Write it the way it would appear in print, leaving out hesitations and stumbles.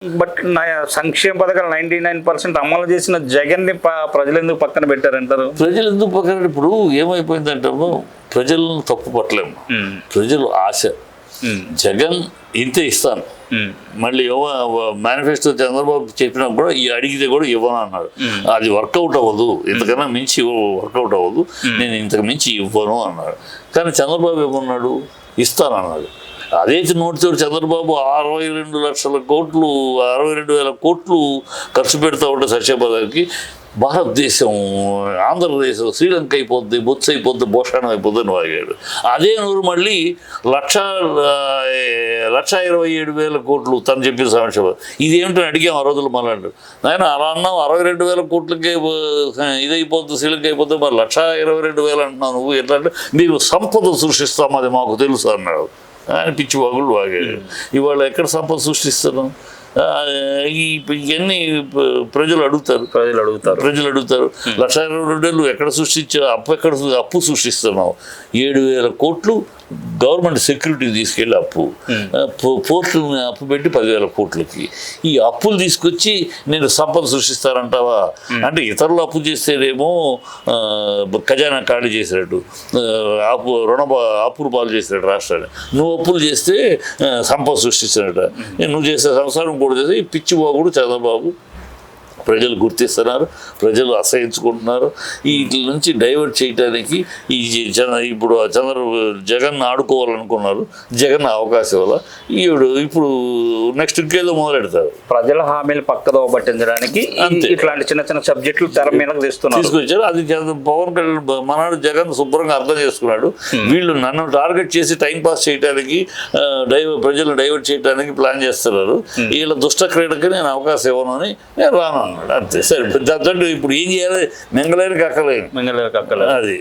But సంక్షేమ పథకాలు 99% అమలు చేసిన జగన్ని ప్రజలు ఎందుకు పక్కన పెట్టారంటారు? ప్రజలు ఎందుకు పక్కన? ఇప్పుడు ఏమైపోయిందంటాము, ప్రజలను తప్పు పట్టలేము. ప్రజలు ఆశ, జగన్ ఇంతే ఇస్తాను, మళ్ళీ మేనిఫెస్టో చంద్రబాబు చెప్పినా కూడా అడిగితే కూడా ఇవ్వను అన్నాడు. అది వర్కౌట్ అవ్వదు, ఇంతకన్నా మించి వర్కౌట్ అవ్వదు, నేను ఇంతకు మించి ఇవ్వను అన్నాడు. కానీ చంద్రబాబు ఏమన్నాడు, ఇస్తానన్నాడు. అదే నోటితో చంద్రబాబు 62,00,000 కోట్లు 62,000 కోట్లు ఖర్చు పెడతా ఉంటే సంక్షేమానికి, భారతదేశం, ఆంధ్రదేశం శ్రీలంక అయిపోద్ది, బొత్స అయిపోద్ది, భూషణం అయిపోద్ది అని వాగాడు. అదే నూరు మళ్ళీ 1,27,000 కోట్లు తను చెప్పిన సంక్షేమం. ఇదేమిటని అడిగాం ఆ రోజులు. మళ్ళీ నాయన అలా అన్నాం, 62,000 కోట్లకే ఇదైపోద్ది, శ్రీలంక అయిపోద్ది, మరి 1,22,000 అంటున్నావు నువ్వు. ఎట్లా అంటే మేము సంపద సృష్టిస్తాం, అది మాకు తెలుసు అన్నాడు. ఆయన పిచ్చి వాగులు వాగాడు. ఇవాళ ఎక్కడ సంపద సృష్టిస్తున్నాం? ఇవన్నీ ప్రజలు అడుగుతారు. 1,22,000 ఎక్కడ సృష్టించావు? అప్పు సృష్టిస్తున్నావు. 7,000 కోట్లు గవర్నమెంట్ సెక్యూరిటీ తీసుకెళ్ళి పోర్టుని అప్పు పెట్టి 10,000 కోట్లకి. ఈ అప్పులు తీసుకొచ్చి నేను సంపద సృష్టిస్తారంటావా? అంటే ఇతరులు అప్పు చేస్తేనేమో ఖజానా ఖాళీ చేసినట్టు, అప్పులు పాలు చేసినట్టు రాష్ట్రాన్ని. నువ్వు అప్పులు చేస్తే సంపద సృష్టించినట్టు. నువ్వు చేసే సంసారం కూడా చేస్తే ఈ పిచ్చి బాగుడు చంద్రబాబు ప్రజలు గుర్తిస్తున్నారు, ప్రజలు అసహించుకుంటున్నారు. వీటి నుంచి డైవర్ట్ చేయడానికి ఇప్పుడు జగన్ ఆడుకోవాలనుకున్నారు. జగన్ అవకాశం వల్ల ఇప్పుడు నెక్స్ట్ ఇంకేదో మొదలెడతారు. ప్రజల హామీలు పక్కదో పట్టించడానికి ఇట్లాంటి చిన్న చిన్న సబ్జెక్టులు తెర మీద తీసుకొచ్చారు. అది పవన్ కళ్యాణ్ మనాడు జగన్ శుభ్రంగా అర్థం చేసుకున్నాడు. వీళ్ళు నన్ను టార్గెట్ చేసి టైం పాస్ చేయడానికి, ప్రజలను డైవర్ట్ చేయడానికి ప్లాన్ చేస్తున్నారు. వీళ్ళ దుష్ట క్రీడకి నేను అవకాశం ఇవ్వను అని నేను రాను అన్నాడు. అంతే. సరే, దాంతో ఇప్పుడు ఏం చేయాలి? మింగలేని కక్కలేను. అది